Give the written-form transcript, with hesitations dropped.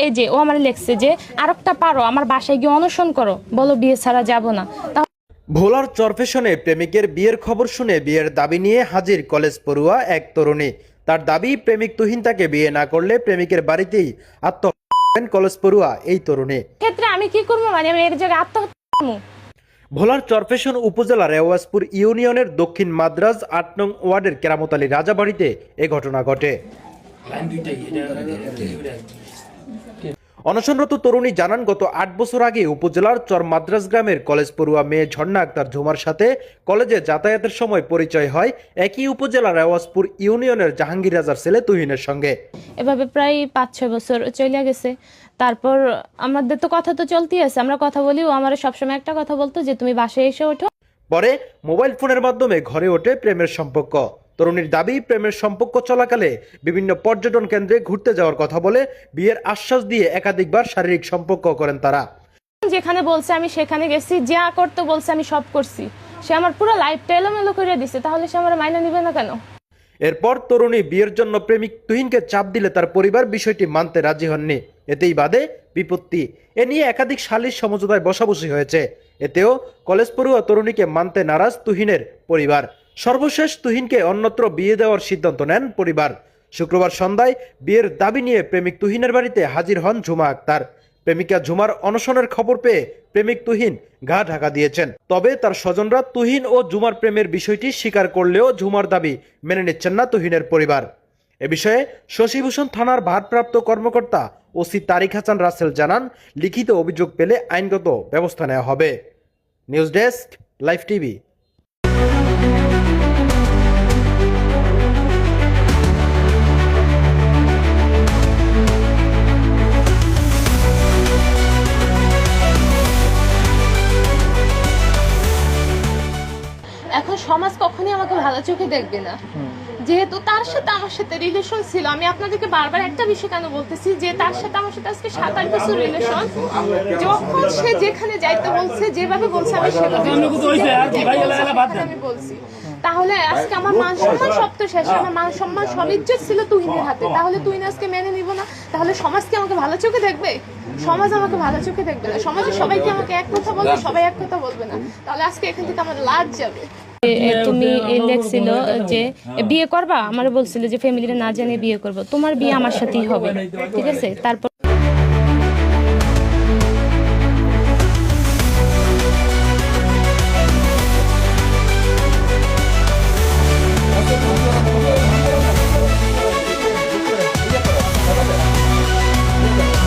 এই যে ও আমার লেখছে যে আরেকটা পারো, আমার বাসায় গিয়ে অনশন করো, বলো বিয়ে ছাড়া যাব না। ভোলার চরফেশনে প্রেমিকের বিয়ের খবর শুনে বিয়ের দাবি নিয়ে হাজির কলেজ পড়ুয়া এক তরুণী। তার দাবি, প্রেমিক তুহিন তাকে বিয়ে না করলে প্রেমিকের বাড়িতেই আত্মহত্যা কলেজ পড়ুয়া এই তরুণী। ক্ষেত্রে আমি কি করবো, মানে আমি এর জায়গায় আত্মহত্যা করবো? ভোলার চরফেশন উপজেলার রেওয়াজপুর ইউনিয়নের দক্ষিণ মাদ্রাজ ৮ নং ওয়ার্ডের কেরামত আলী রাজাবাড়িতে এ ঘটনা ঘটে। অনশনরত তরুণী জানান, গত ৮ বছর আগে উপজেলার চর মাদ্রাজ গ্রামের কলেজ পড়ুয়া মেয়ে ঝর্ণা আক্তার ঝুমার সাথে কলেজে যাতায়াতের সময় পরিচয় হয় একই উপজেলার রেওয়াজপুর ইউনিয়নের জাহাঙ্গীর রাজার ছেলে তুহিনের সঙ্গে। এভাবে প্রায় ৫-৬ বছর চলে গেছে। তারপর আমাদের তো কথা তো চলতেই আছে, আমরা কথা বলি। ও আমার সবসময় একটা কথা বলতো যে তুমি বাসায় এসে ওঠো। পরে মোবাইল ফোনের মাধ্যমে ঘরে ওঠে প্রেমের সম্পর্ক। তরুণীর দাবি, প্রেমের সম্পর্ক চলাকালে বিভিন্ন পর্যটন কেন্দ্রে ঘুরতে যাওয়ার কথা বলে বিয়ের আশ্বাস দিয়ে একাধিকবার শারীরিক সম্পর্ক করেন তারা। যেখানে বলছে আমি সেখানে গেছি, যা করতে বলছে আমি সব করছি। সে আমার পুরো লাইফটা এলোমেলো করে দিছে, তাহলে সে আমার মাইনে নিবে না কেন? এরপর তরুণী বিয়ের জন্য প্রেমিক তুহিনকে চাপ দিলে তার পরিবার বিষয়টি মানতে রাজি হননি। এতেই বাদে বিপত্তি। এ নিয়ে একাধিক সালিশ সমঝোতায় বসাবসি হয়েছে। এতেও কলেজ পড়ুয়া তরুণীকে মানতে নারাজ তুহিনের পরিবার। সর্বশেষ তুহিনকে অন্যত্র বিয়ে দেওয়ার সিদ্ধান্ত নেন পরিবার। শুক্রবার সন্ধ্যায় বিয়ের দাবি নিয়ে প্রেমিক তুহিনের বাড়িতে হাজির হন ঝুমা আক্তার। প্রেমিকা ঝুমার অনশনের খবর পেয়ে প্রেমিক তুহিন গা ঢাকা দিয়েছেন। তবে তার স্বজনরা তুহিন ও ঝুমার প্রেমের বিষয়টি স্বীকার করলেও ঝুমার দাবি মেনে নিচ্ছেন না তুহিনের পরিবার। এ বিষয়ে শশীভূষণ থানার ভারপ্রাপ্ত কর্মকর্তা ওসি তারিক হাসান রাসেল জানান, লিখিত অভিযোগ পেলে আইনগত ব্যবস্থা নেওয়া হবে। News desk, live TV. এখন সমাজ কখনই আমাকে ভালো চোখে দেখবে না, যেহেতু তার সাথে আমার সাথে রিলেশন ছিল। আমি আপনাদেরকে বারবার একটা বিষয় কেন বলতেছি, যে তার সাথে আমার সাথে আজকে 7-8 বছর রিলেশন। যখন সে যেখানে যাইতে বলছে, যেভাবে বলছে, আমি সেভাবে আমি বলছি। তাহলে আজকে আমার মান সম্মান সব তো শেষ। আমার মান সম্মান সব ইজ্জত ছিল তুহিনের হাতে। তাহলে তুহিন আজকে মেনে নিব না, তাহলে সমাজ কি আমাকে ভালো চোখে দেখবে? সমাজ আমাকে ভালো চোখে দেখবে না। সমাজে সবাইকে আমাকে এক কথা বলবে, সবাই এক কথা বলবে না। তাহলে আজকে এখান থেকে আমার লাজ যাবে। তুমি লেখছিল যে বিয়ে করবা, আমার বলছিল যে ফ্যামিলিতে না জানিয়ে বিয়ে করবো, তোমার বিয়ে আমার সাথেই হবে, ঠিক আছে? তারপর